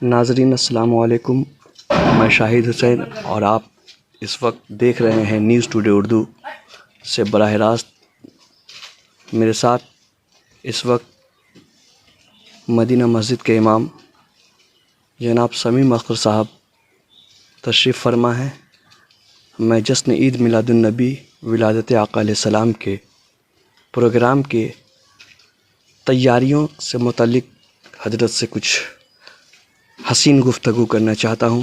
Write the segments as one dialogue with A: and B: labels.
A: ناظرین السلام علیکم، میں شاہد حسین اور آپ اس وقت دیکھ رہے ہیں نیوز ٹوڈے اردو سے براہ راست۔ میرے ساتھ اس وقت مدینہ مسجد کے امام جناب سمیم اختر صاحب تشریف فرما ہے۔ میں جشن عید میلاد النبی ولادت آقا علیہ السلام کے پروگرام کے تیاریوں سے متعلق حضرت سے کچھ حسین گفتگو کرنا چاہتا ہوں۔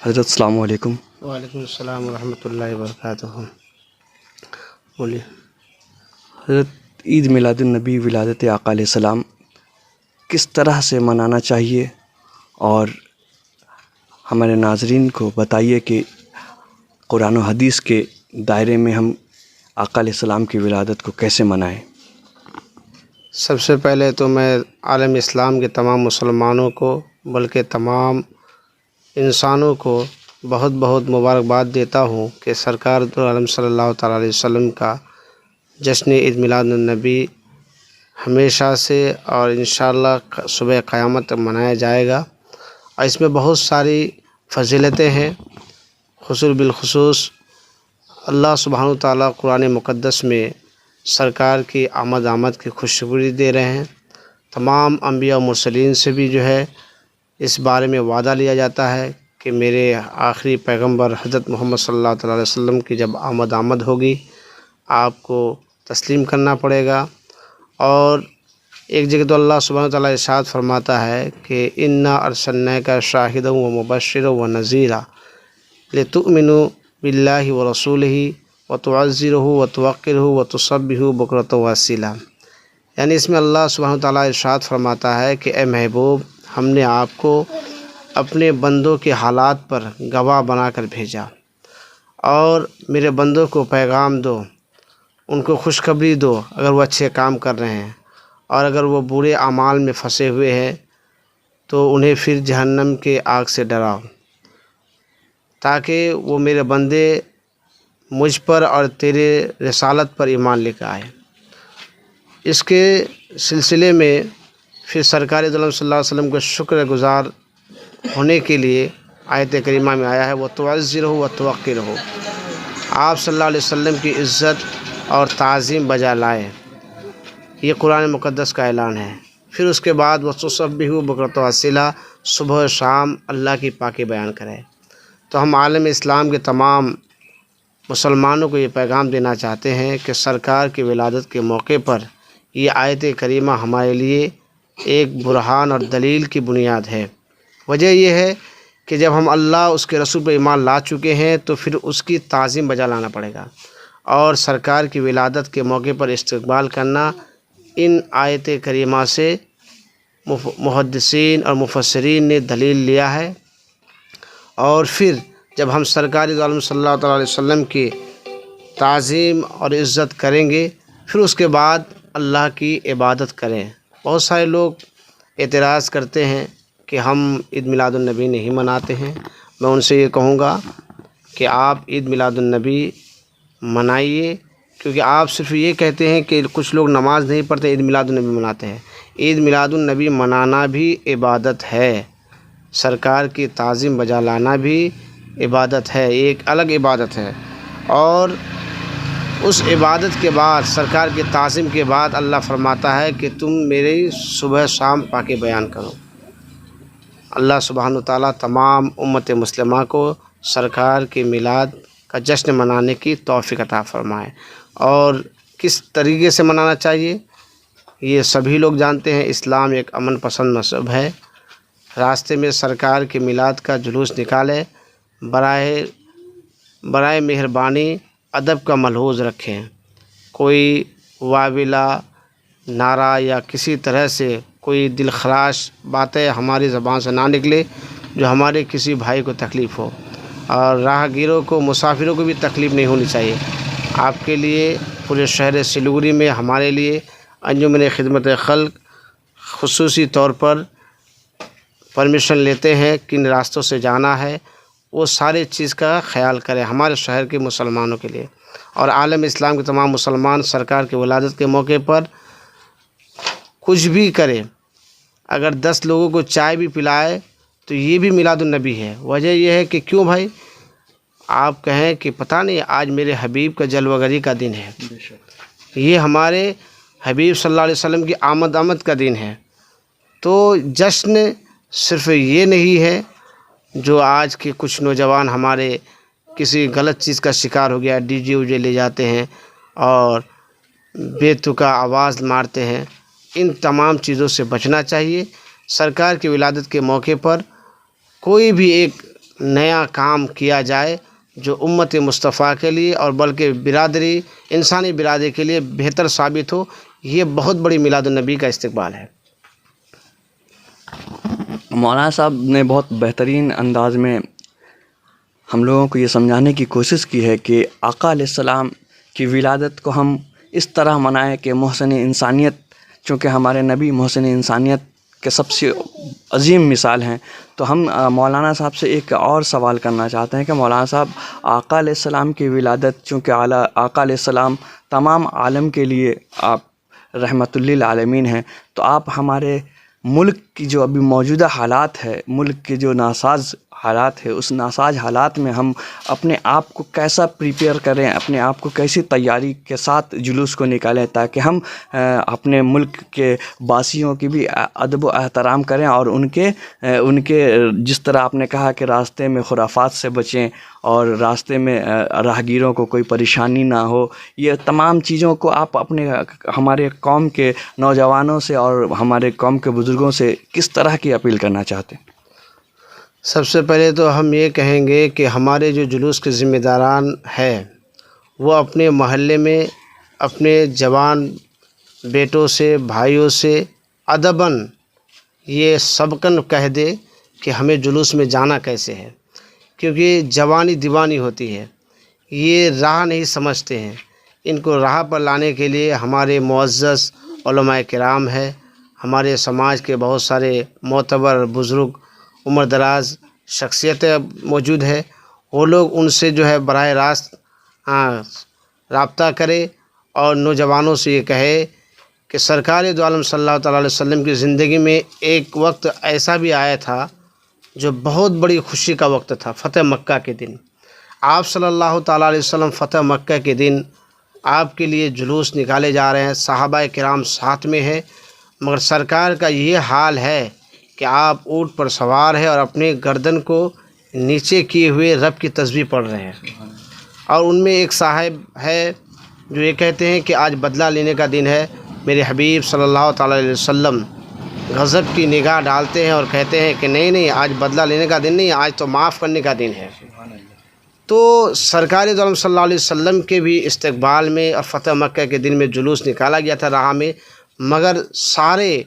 A: حضرت السلام علیکم۔
B: وعلیکم السلام ورحمۃ اللہ وبرکاتہ۔ بولیے۔
A: حضرت عید میلاد النبی ولادت آقا علیہ السلام کس طرح سے منانا چاہیے، اور ہمارے ناظرین کو بتائیے کہ قرآن و حدیث کے دائرے میں ہم آقا علیہ السلام کی ولادت کو کیسے منائیں؟
B: سب سے پہلے تو میں عالم اسلام کے تمام مسلمانوں کو بلکہ تمام انسانوں کو بہت بہت مبارکباد دیتا ہوں کہ سرکار دو عالم صلی اللہ تعالیٰ علیہ وسلم کا جشن عید میلاد النبی ہمیشہ سے اور انشاءاللہ صبح قیامت تک منایا جائے گا، اور اس میں بہت ساری فضیلتیں ہیں۔ خصوص بالخصوص اللہ سبحانہ تعالیٰ قرآن مقدس میں سرکار کی آمد کی خوشخبری دے رہے ہیں۔ تمام انبیاء و مرسلین سے بھی جو ہے اس بارے میں وعدہ لیا جاتا ہے کہ میرے آخری پیغمبر حضرت محمد صلی اللہ تعالیٰ علیہ وسلم کی جب آمد ہوگی آپ کو تسلیم کرنا پڑے گا۔ اور ایک جگہ تو اللہ سبحانہ تعالیٰ ارشاد فرماتا ہے کہ انا ارسلناک شاہدا و مبشرا و نذیرا لتؤمنوا باللہ ورسولہ وتعزروہ وتوقروہ وتصبحوہ بکرۃ واصیلا۔ یعنی اس میں اللہ سبحانہ تعالیٰ ارشاد فرماتا ہے کہ اے محبوب، ہم نے آپ کو اپنے بندوں کے حالات پر گواہ بنا کر بھیجا، اور میرے بندوں کو پیغام دو، ان کو خوشخبری دو اگر وہ اچھے کام کر رہے ہیں، اور اگر وہ برے اعمال میں پھنسے ہوئے ہیں تو انہیں پھر جہنم کے آگ سے ڈراؤ، تاکہ وہ میرے بندے مجھ پر اور تیرے رسالت پر ایمان لے کر آئے۔ اس کے سلسلے میں پھر سرکار دو عالم صلی اللہ علیہ وسلم کو شکر گزار ہونے کے لیے آیت کریمہ میں آیا ہے وتعزروہ وتوقروہ، آپ صلی اللہ علیہ وسلم کی عزت اور تعظیم بجا لائے، یہ قرآن مقدس کا اعلان ہے۔ پھر اس کے بعد وتصبحوہ بکرۃ واصیلا، صبح و شام اللہ کی پاکی بیان کرے۔ تو ہم عالم اسلام کے تمام مسلمانوں کو یہ پیغام دینا چاہتے ہیں کہ سرکار کی ولادت کے موقع پر یہ آیت کریمہ ہمارے لیے ایک برہان اور دلیل کی بنیاد ہے۔ وجہ یہ ہے کہ جب ہم اللہ اس کے رسول پر ایمان لا چکے ہیں تو پھر اس کی تعظیم بجا لانا پڑے گا، اور سرکار کی ولادت کے موقع پر استقبال کرنا ان آیت کریمہ سے محدثین اور مفسرین نے دلیل لیا ہے۔ اور پھر جب ہم سرکار دو عالم صلی اللہ تعالیٰ علیہ وسلم کی تعظیم اور عزت کریں گے، پھر اس کے بعد اللہ کی عبادت کریں۔ بہت سارے لوگ اعتراض کرتے ہیں کہ ہم عید میلاد النبی نہیں مناتے ہیں۔ میں ان سے یہ کہوں گا کہ آپ عید میلاد النبی منائیے، کیونکہ آپ صرف یہ کہتے ہیں کہ کچھ لوگ نماز نہیں پڑھتے عید میلاد النبی مناتے ہیں۔ عید میلاد النبی منانا بھی عبادت ہے، سرکار کی تعظیم بجا لانا بھی عبادت ہے، ایک الگ عبادت ہے۔ اور اس عبادت کے بعد، سرکار کی تعظیم کے بعد اللہ فرماتا ہے کہ تم میری صبح شام پاکی بیان کرو۔ اللہ سبحانہ تعالیٰ تمام امت مسلمہ کو سرکار کی میلاد کا جشن منانے کی توفیق عطا فرمائے۔ اور کس طریقے سے منانا چاہیے یہ سبھی لوگ جانتے ہیں، اسلام ایک امن پسند مذہب ہے۔ راستے میں سرکار کی میلاد کا جلوس نکالے، برائے مہربانی ادب کا ملحوظ رکھیں، کوئی واویلا نعرہ یا کسی طرح سے کوئی دل خراش باتیں ہماری زبان سے نہ نکلے جو ہمارے کسی بھائی کو تکلیف ہو، اور راہ گیروں کو، مسافروں کو بھی تکلیف نہیں ہونی چاہیے۔ آپ کے لیے پورے شہر سلیگوڑی میں ہمارے لیے انجمن خدمت خلق خصوصی طور پر پرمیشن لیتے ہیں کن راستوں سے جانا ہے، وہ سارے چیز کا خیال کریں ہمارے شہر کے مسلمانوں کے لیے۔ اور عالم اسلام کے تمام مسلمان سرکار کی ولادت کے موقع پر کچھ بھی کریں، اگر 10 لوگوں کو چائے بھی پلائے تو یہ بھی میلاد النبی ہے۔ وجہ یہ ہے کہ کیوں بھائی، آپ کہیں کہ پتہ نہیں آج میرے حبیب کا جلوہ گری کا دن ہے، یہ ہمارے حبیب صلی اللہ علیہ وسلم کی آمد کا دن ہے۔ تو جشن صرف یہ نہیں ہے جو آج کے کچھ نوجوان ہمارے کسی غلط چیز کا شکار ہو گیا، ڈی جے وجے لے جاتے ہیں اور بے تکا آواز مارتے ہیں، ان تمام چیزوں سے بچنا چاہیے۔ سرکار کی ولادت کے موقع پر کوئی بھی ایک نیا کام کیا جائے جو امت مصطفیٰ کے لیے اور بلکہ برادری انسانی برادری کے لیے بہتر ثابت ہو، یہ بہت بڑی میلاد النبی کا استقبال ہے۔
A: مولانا صاحب نے بہت بہترین انداز میں ہم لوگوں کو یہ سمجھانے کی کوشش کی ہے کہ آقا علیہ السلام کی ولادت کو ہم اس طرح منائیں کہ محسن انسانیت، چونکہ ہمارے نبی محسن انسانیت کے سب سے عظیم مثال ہیں، تو ہم مولانا صاحب سے ایک اور سوال کرنا چاہتے ہیں کہ مولانا صاحب، آقا علیہ السلام کی ولادت، چونکہ آقا علیہ السلام تمام عالم کے لیے آپ رحمت للعالمین ہیں، تو آپ ہمارے ملک کی جو ابھی موجودہ حالات ہے، ملک کے جو ناساز حالات ہے، اس ناساز حالات میں ہم اپنے آپ کو کیسا پریپیئر کریں، اپنے آپ کو کیسی تیاری کے ساتھ جلوس کو نکالیں تاکہ ہم اپنے ملک کے باسیوں کی بھی ادب و احترام کریں اور ان کے جس طرح آپ نے کہا کہ راستے میں خرافات سے بچیں اور راستے میں راہگیروں کو کوئی پریشانی نہ ہو، یہ تمام چیزوں کو آپ ہمارے قوم کے نوجوانوں سے اور ہمارے قوم کے بزرگوں سے کس طرح کی اپیل کرنا چاہتے ہیں؟
B: سب سے پہلے تو ہم یہ کہیں گے کہ ہمارے جو جلوس کے ذمہ داران ہیں وہ اپنے محلے میں اپنے جوان بیٹوں سے، بھائیوں سے ادباً یہ سبقاً کہہ دے کہ ہمیں جلوس میں جانا کیسے ہے، کیونکہ جوانی دیوانی ہوتی ہے، یہ راہ نہیں سمجھتے ہیں۔ ان کو راہ پر لانے کے لیے ہمارے معزز علماء کرام ہے، ہمارے سماج کے بہت سارے معتبر بزرگ عمر دراز شخصیتیں موجود ہے، وہ لوگ ان سے جو ہے براہ راست رابطہ کرے اور نوجوانوں سے یہ کہے کہ سرکار دو عالم صلی اللہ تعالیٰ علیہ وسلم کی زندگی میں ایک وقت ایسا بھی آیا تھا جو بہت بڑی خوشی کا وقت تھا، فتح مکہ کے دن۔ آپ صلی اللہ تعالیٰ علیہ وسلم فتح مکہ کے دن آپ کے لیے جلوس نکالے جا رہے ہیں، صحابہ کرام ساتھ میں ہے، مگر سرکار کا یہ حال ہے کہ آپ اونٹ پر سوار ہے اور اپنے گردن کو نیچے کیے ہوئے رب کی تسبیح پڑھ رہے ہیں، اور ان میں ایک صاحب ہے جو یہ کہتے ہیں کہ آج بدلہ لینے کا دن ہے۔ میرے حبیب صلی اللہ تعالیٰ علیہ وسلم غضب کی نگاہ ڈالتے ہیں اور کہتے ہیں کہ نہیں آج بدلہ لینے کا دن نہیں، آج تو معاف کرنے کا دن ہے۔ تو سرکار دو عالم صلی اللہ علیہ وسلم کے بھی استقبال میں اور فتح مکہ کے دن میں جلوس نکالا گیا تھا راہ میں، مگر سارے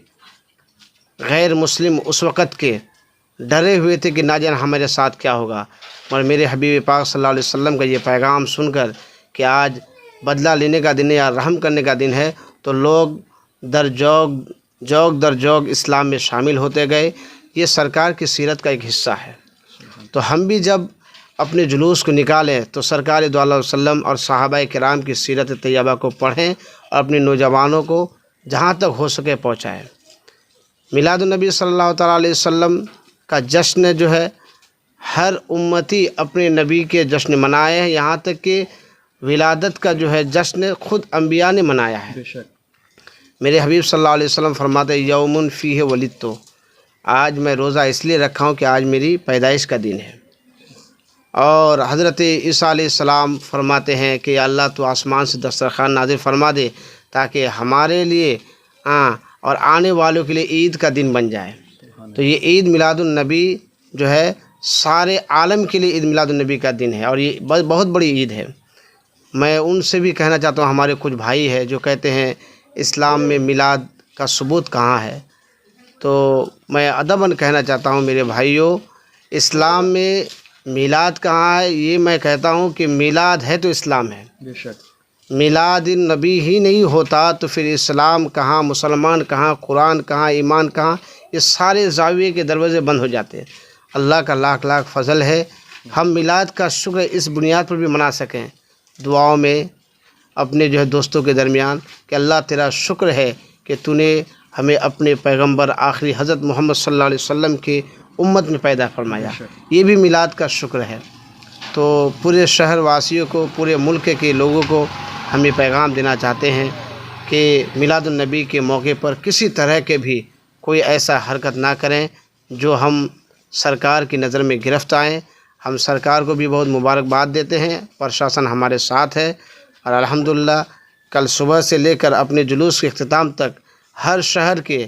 B: غیر مسلم اس وقت کے ڈرے ہوئے تھے کہ نہ جانے ہمارے ساتھ کیا ہوگا، مگر میرے حبیب پاک صلی اللہ علیہ وسلم کا یہ پیغام سن کر کہ آج بدلہ لینے کا دن ہے یا رحم کرنے کا دن ہے، تو لوگ جوگ در جوگ اسلام میں شامل ہوتے گئے۔ یہ سرکار کی سیرت کا ایک حصہ ہے۔ تو ہم بھی جب اپنے جلوس کو نکالیں تو سرکار دو علیہ وسلم اور صحابہ کرام کی سیرت طیبہ کو پڑھیں اور اپنے نوجوانوں کو جہاں تک ہو سکے پہنچائیں۔ میلاد النبی صلی اللہ تعالیٰ علیہ وسلم کا جشن جو ہے ہر امتی اپنے نبی کے جشن منائے ہیں، یہاں تک کہ ولادت کا جو ہے جشن خود انبیاء نے منایا ہے۔ میرے حبیب صلی اللہ علیہ وسلم فرماتے ہیں یومن فیہ ولدت، آج میں روزہ اس لیے رکھا ہوں کہ آج میری پیدائش کا دن ہے۔ اور حضرت عیسیٰ علیہ السلام فرماتے ہیں کہ یا اللہ تو آسمان سے دسترخوان نازل فرما دے تاکہ ہمارے لیے اور آنے والوں کے لیے عید کا دن بن جائے۔ تو یہ عید میلاد النبی جو ہے سارے عالم کے لیے عید میلاد النبی کا دن ہے، اور یہ بہت بڑی عید ہے۔ میں ان سے بھی کہنا چاہتا ہوں، ہمارے کچھ بھائی ہیں جو کہتے ہیں اسلام میں میلاد کا ثبوت کہاں ہے، تو میں ادباً کہنا چاہتا ہوں میرے بھائیوں، اسلام میں میلاد کہاں ہے؟ یہ میں کہتا ہوں کہ میلاد ہے تو اسلام ہے۔
A: بے شک
B: میلاد النبی ہی نہیں ہوتا تو پھر اسلام کہاں، مسلمان کہاں، قرآن کہاں، ایمان کہاں؟ یہ سارے زاویے کے دروازے بند ہو جاتے ہیں۔ اللہ کا لاکھ لاکھ فضل ہے ہم میلاد کا شکر اس بنیاد پر بھی منا سکیں، دعاؤں میں اپنے جو ہے دوستوں کے درمیان، کہ اللہ تیرا شکر ہے کہ تو نے ہمیں اپنے پیغمبر آخری حضرت محمد صلی اللہ علیہ وسلم کی امت میں پیدا فرمایا، یہ بھی میلاد کا شکر ہے۔ تو پورے شہر واسیوں کو، پورے ملک کے لوگوں کو ہم یہ پیغام دینا چاہتے ہیں کہ میلاد النبی کے موقع پر کسی طرح کے بھی کوئی ایسا حرکت نہ کریں جو ہم سرکار کی نظر میں گرفت آئیں۔ ہم سرکار کو بھی بہت مبارکباد دیتے ہیں، پرشاسن ہمارے ساتھ ہے، اور الحمدللہ کل صبح سے لے کر اپنے جلوس کے اختتام تک ہر شہر کے،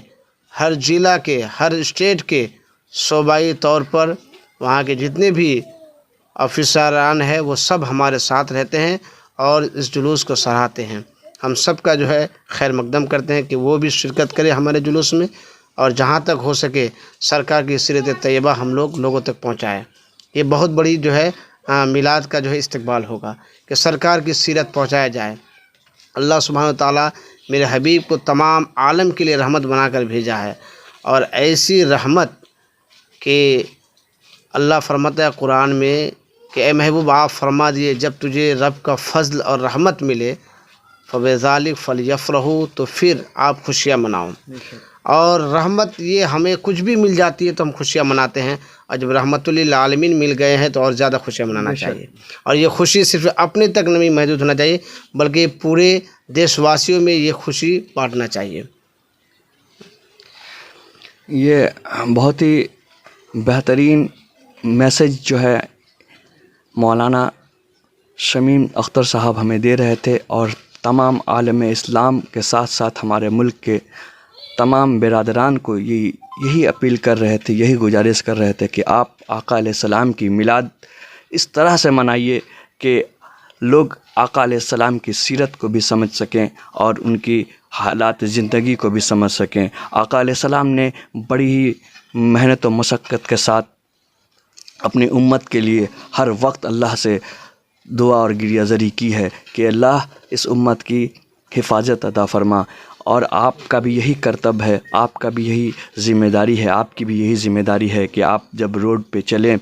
B: ہر ضلع کے، ہر اسٹیٹ کے صوبائی طور پر وہاں کے جتنے بھی آفیسران ہیں وہ سب ہمارے ساتھ رہتے ہیں اور اس جلوس کو سراہتے ہیں۔ ہم سب کا جو ہے خیر مقدم کرتے ہیں کہ وہ بھی شرکت کرے ہمارے جلوس میں، اور جہاں تک ہو سکے سرکار کی سیرت طیبہ ہم لوگوں تک پہنچائیں۔ یہ بہت بڑی جو ہے میلاد کا جو ہے استقبال ہوگا کہ سرکار کی سیرت پہنچایا جائے۔ اللہ سبحانہ و تعالیٰ میرے حبیب کو تمام عالم کے لیے رحمت بنا کر بھیجا ہے، اور ایسی رحمت کہ اللہ فرماتا ہے قرآن میں کہ اے محبوب آپ فرما دیے جب تجھے رب کا فضل اور رحمت ملے فَبِذَلِكَ فَلْيَفْرَحُوا، تو پھر آپ خوشیاں مناؤ۔ اور رحمت یہ ہمیں کچھ بھی مل جاتی ہے تو ہم خوشیاں مناتے ہیں، اور جب رحمت للعالمین مل گئے ہیں تو اور زیادہ خوشیاں منانا چاہیے، اور یہ خوشی صرف اپنے تک نہیں محدود ہونا چاہیے بلکہ پورے دیش واسیوں میں یہ خوشی بانٹنا چاہیے۔
A: یہ بہت ہی بہترین میسج جو ہے مولانا شمیم اختر صاحب ہمیں دے رہے تھے، اور تمام عالم اسلام کے ساتھ ساتھ ہمارے ملک کے تمام برادران کو یہی اپیل کر رہے تھے، یہی گزارش کر رہے تھے کہ آپ آقا علیہ السلام کی میلاد اس طرح سے منائیے کہ لوگ آقا علیہ السلام کی سیرت کو بھی سمجھ سکیں اور ان کی حالات زندگی کو بھی سمجھ سکیں۔ آقا علیہ السلام نے بڑی ہی محنت و مشقت کے ساتھ اپنی امت کے لیے ہر وقت اللہ سے دعا اور گریہ زاری کی ہے کہ اللہ اس امت کی حفاظت عطا فرما، اور آپ کا بھی یہی کرتب ہے، آپ کا بھی یہی ذمہ داری ہے، آپ کی بھی یہی ذمہ داری ہے کہ آپ جب روڈ پہ چلیں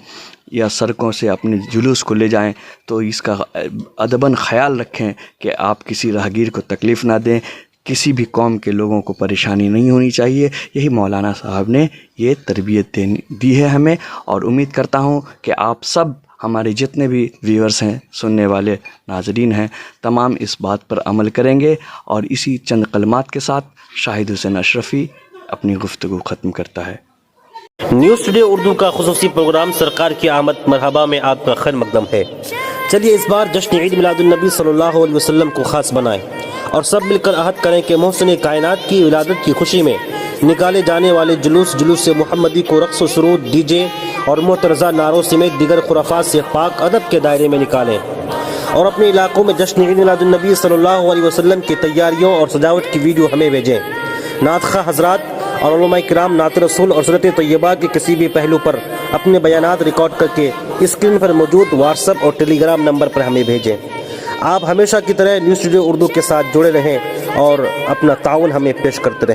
A: یا سڑکوں سے اپنے جلوس کو لے جائیں تو اس کا ادباً خیال رکھیں کہ آپ کسی راہگیر کو تکلیف نہ دیں، کسی بھی قوم کے لوگوں کو پریشانی نہیں ہونی چاہیے۔ یہی مولانا صاحب نے یہ تربیت دی ہے ہمیں، اور امید کرتا ہوں کہ آپ سب ہمارے جتنے بھی ویورز ہیں، سننے والے ناظرین ہیں، تمام اس بات پر عمل کریں گے، اور اسی چند کلمات کے ساتھ شاہد حسین اشرفی اپنی گفتگو ختم کرتا ہے۔
C: نیوز ٹوڈے اردو کا خصوصی پروگرام سرکار کی آمد مرحبا میں آپ کا خیر مقدم ہے۔ چلیے اس بار جشن عید میلاد النبی صلی اللہ علیہ وسلم کو خاص بنائیں، اور سب مل کر عہد کریں کہ محسن کائنات کی ولادت کی خوشی میں نکالے جانے والے جلوس محمدی کو رقص و سرود، ڈی جے اور معترضہ نعروں سمیت دیگر خرافات سے پاک ادب کے دائرے میں نکالیں، اور اپنے علاقوں میں جشن عید میلاد النبی صلی اللہ علیہ وسلم کی تیاریوں اور سجاوٹ کی ویڈیو ہمیں بھیجیں۔ نعت خواہ حضرات اور علماء کرام نعت رسول اور سنت طیبہ کے کسی بھی پہلو پر اپنے بیانات ریکارڈ کر کے اسکرین پر موجود واٹس ایپ اور ٹیلی گرام نمبر پر ہمیں بھیجیں۔ آپ ہمیشہ کی طرح نیوز ٹوڈے اردو کے ساتھ جڑے رہیں اور اپنا تعاون ہمیں پیش کرتے رہیں۔